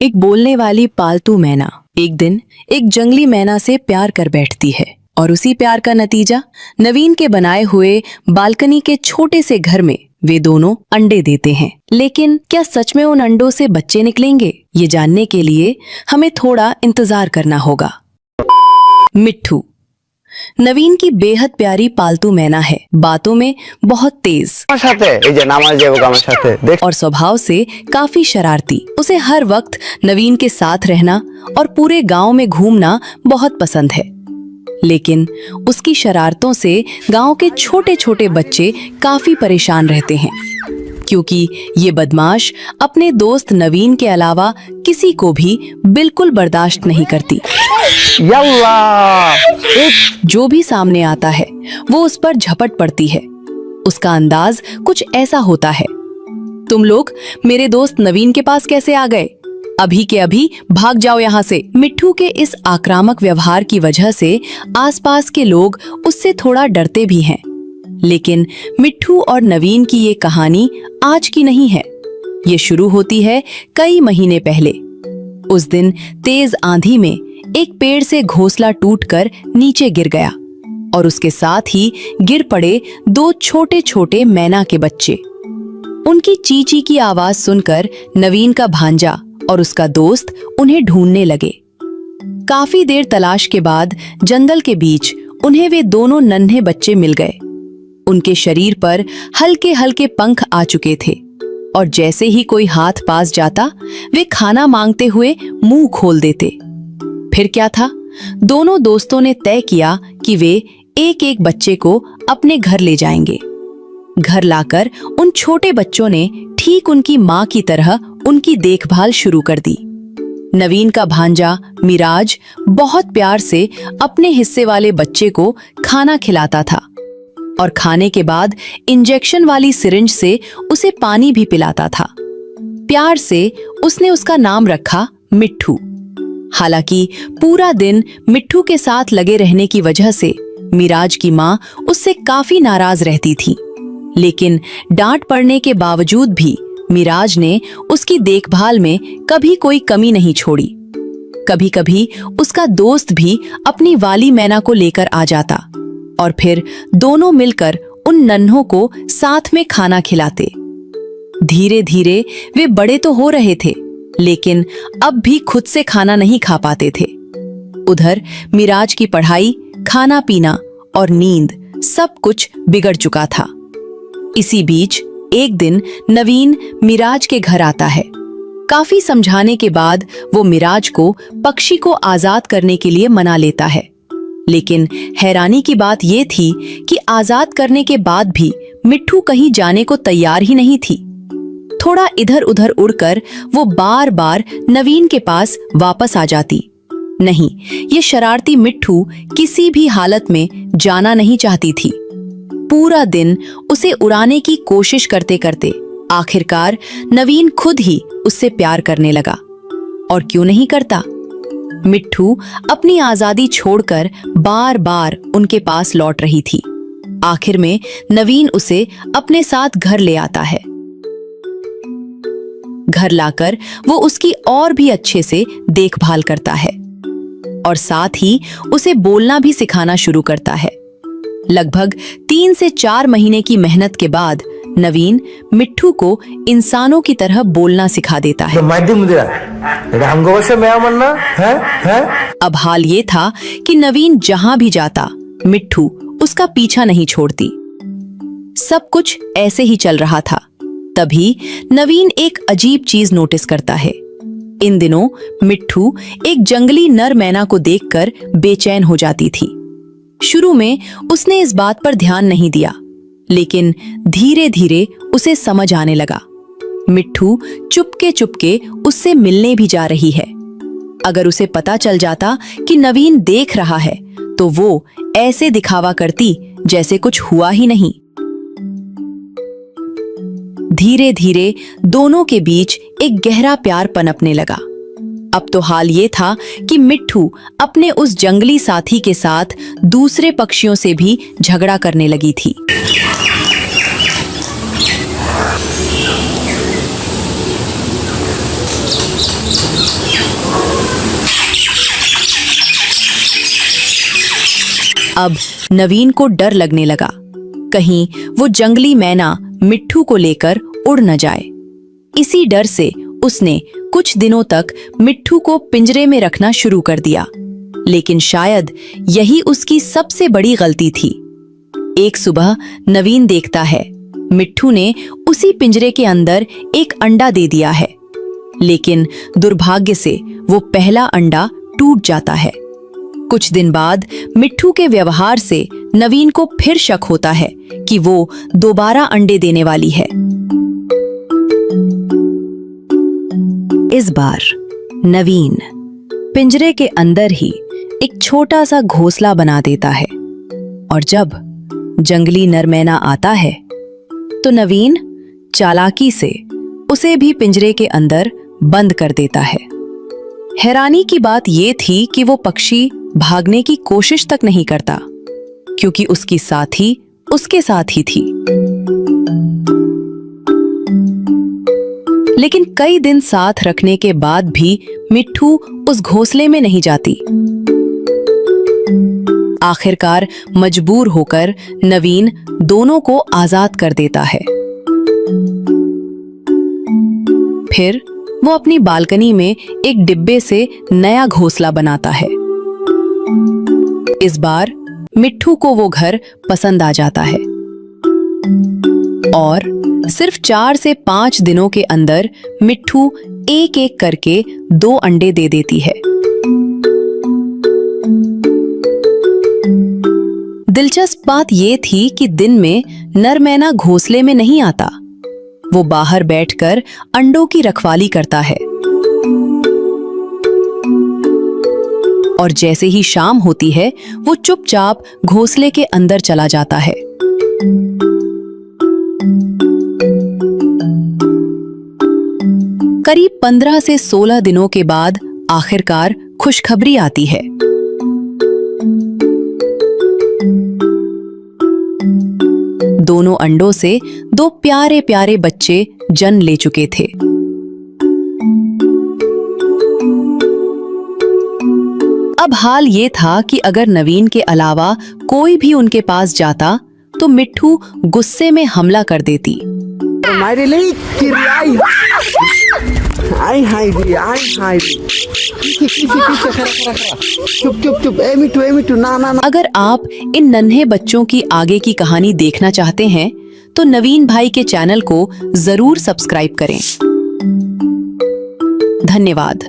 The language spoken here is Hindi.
एक बोलने वाली पालतू मैना एक दिन एक जंगली मैना से प्यार कर बैठती है और उसी प्यार का नतीजा नवीन के बनाए हुए बालकनी के छोटे से घर में वे दोनों अंडे देते हैं। लेकिन क्या सच में उन अंडों से बच्चे निकलेंगे? ये जानने के लिए हमें थोड़ा इंतजार करना होगा। मिट्ठू नवीन की बेहद प्यारी पालतू मैना है। बातों में बहुत तेज और स्वभाव से काफी शरारती। उसे हर वक्त नवीन के साथ रहना और पूरे गांव में घूमना बहुत पसंद है। लेकिन उसकी शरारतों से गांव के छोटे छोटे बच्चे काफी परेशान रहते हैं, क्योंकि ये बदमाश अपने दोस्त नवीन के अलावा किसी को भी बिल्कुल बर्दाश्त नहीं करती। जो भी सामने आता है वो उस पर झपट पड़ती है। उसका अंदाज कुछ ऐसा होता है, तुम लोग मेरे दोस्त नवीन के पास कैसे आ गए? अभी के अभी भाग जाओ यहाँ से। मिट्ठू के इस आक्रामक व्यवहार की वजह से आसपास के लोग उससे थोड़ा डरते भी हैं। लेकिन मिट्ठू और नवीन की ये कहानी आज की नहीं है। ये शुरू होती है कई महीने पहले। उस दिन तेज आंधी में एक पेड़ से घोंसला टूटकर नीचे गिर गया और उसके साथ ही गिर पड़े दो छोटे छोटे मैना के बच्चे। उनकी चींची की आवाज सुनकर नवीन का भांजा और उसका दोस्त उन्हें ढूंढने लगे। काफी देर तलाश के बाद जंगल के बीच उन्हें वे दोनों नन्हे बच्चे मिल गए। उनके शरीर पर हल्के हल्के पंख आ चुके थे और जैसे ही कोई हाथ पास जाता वे खाना मांगते हुए मुंह खोल देते। फिर क्या था, दोनों दोस्तों ने तय किया कि वे एक एक बच्चे को अपने घर ले जाएंगे। घर लाकर उन छोटे बच्चों ने ठीक उनकी माँ की तरह उनकी देखभाल शुरू कर दी। नवीन का भांजा मिराज बहुत प्यार से अपने हिस्से वाले बच्चे को खाना खिलाता था और खाने के बाद इंजेक्शन वाली सिरिंज से उसे पानी भी पिलाता था। प्यार से उसने उसका नाम रखा मिट्ठू। हालांकि पूरा दिन मिट्ठू के साथ लगे रहने की वजह से मिराज की माँ उससे काफी नाराज रहती थी। लेकिन डांट पड़ने के बावजूद भी मिराज ने उसकी देखभाल में कभी कोई कमी नहीं छोड़ी। कभी कभी उसका दोस्त भी अपनी वाली मैना को लेकर आ जाता और फिर दोनों मिलकर उन नन्हों को साथ में खाना खिलाते। धीरे धीरे वे बड़े तो हो रहे थे, लेकिन अब भी खुद से खाना नहीं खा पाते थे। उधर मिराज की पढ़ाई, खाना पीना और नींद सब कुछ बिगड़ चुका था। इसी बीच एक दिन नवीन मिराज के घर आता है। काफी समझाने के बाद वो मिराज को पक्षी को आजाद करने के लिए मना लेता है। लेकिन हैरानी की बात ये थी कि आजाद करने के बाद भी मिट्ठू कहीं जाने को तैयार ही नहीं थी। थोड़ा इधर उधर उड़कर वो बार बार नवीन के पास वापस आ जाती। नहीं, ये शरारती मिट्ठू किसी भी हालत में जाना नहीं चाहती थी। पूरा दिन उसे उड़ाने की कोशिश करते करते आखिरकार नवीन खुद ही उससे प्यार करने लगा। और क्यों नहीं करता? मिट्ठू अपनी आजादी छोड़कर बार बार उनके पास लौट रही थी। आखिर में नवीन उसे अपने साथ घर ले आता है। घर लाकर वो उसकी और भी अच्छे से देखभाल करता है और साथ ही उसे बोलना भी सिखाना शुरू करता है। लगभग 3 से 4 महीने की मेहनत के बाद नवीन मिट्ठू को इंसानों की तरह बोलना सिखा देता है। अब हाल ये था कि नवीन जहां भी जाता मिट्ठू उसका पीछा नहीं छोड़ती। सब कुछ ऐसे ही चल रहा था। तभी नवीन एक अजीब चीज नोटिस करता है। इन दिनों मिट्ठू एक जंगली नर मैना को देखकर बेचैन हो जाती थी। शुरू में उसने इस बात पर ध्यान नहीं दिया, लेकिन धीरे धीरे उसे समझ आने लगा। मिट्ठू चुपके चुपके उससे मिलने भी जा रही है। अगर उसे पता चल जाता कि नवीन देख रहा है तो वो ऐसे दिखावा करती जैसे कुछ हुआ ही नहीं। धीरे धीरे दोनों के बीच एक गहरा प्यार पनपने लगा। अब तो हाल ये था कि मिट्ठू अपने उस जंगली साथी के साथ दूसरे पक्षियों से भी झगड़ा करने लगी थी। अब नवीन को डर लगने लगा, कहीं वो जंगली मैना मिट्ठू को लेकर उड़ न जाए। इसी डर से उसने कुछ दिनों तक मिट्ठू को पिंजरे में रखना शुरू कर दिया, लेकिन शायद यही उसकी सबसे बड़ी गलती थी। एक सुबह नवीन देखता है मिट्ठू ने उसी पिंजरे के अंदर एक अंडा दे दिया है, लेकिन दुर्भाग्य से वो पहला अंडा टूट जाता है। कुछ दिन बाद मिट्ठू के व्यवहार से नवीन को फिर शक होता है कि वो दोबारा अंडे देने वाली है। इस बार नवीन पिंजरे के अंदर ही एक छोटा सा घोंसला बना देता है, और जब जंगली नरमैना आता है तो नवीन चालाकी से उसे भी पिंजरे के अंदर बंद कर देता है। हैरानी की बात यह थी कि वो पक्षी भागने की कोशिश तक नहीं करता, क्योंकि उसकी साथी उसके साथ ही थी। लेकिन कई दिन साथ रखने के बाद भी मिट्ठू उस घोंसले में नहीं जाती। आखिरकार मजबूर होकर नवीन दोनों को आजाद कर देता है। फिर वो अपनी बालकनी में एक डिब्बे से नया घोंसला बनाता है। इस बार मिट्ठू को वो घर पसंद आ जाता है और सिर्फ 4 से 5 दिनों के अंदर मिट्ठू एक एक करके 2 अंडे दे देती है। दिलचस्प बात यह थी कि दिन में नरमैना घोंसले में नहीं आता, वो बाहर बैठकर अंडों की रखवाली करता है। और जैसे ही शाम होती है वो चुपचाप घोंसले के अंदर चला जाता है। करीब 15 से 16 दिनों के बाद आखिरकार खुशखबरी आती है। दोनों अंडों से 2 प्यारे प्यारे बच्चे जन्म ले चुके थे। अब हाल ये था कि अगर नवीन के अलावा कोई भी उनके पास जाता तो मिट्ठू गुस्से में हमला कर देती। अगर आप इन नन्हे बच्चों की आगे की कहानी देखना चाहते हैं तो नवीन भाई के चैनल को जरूर सब्सक्राइब करें। धन्यवाद।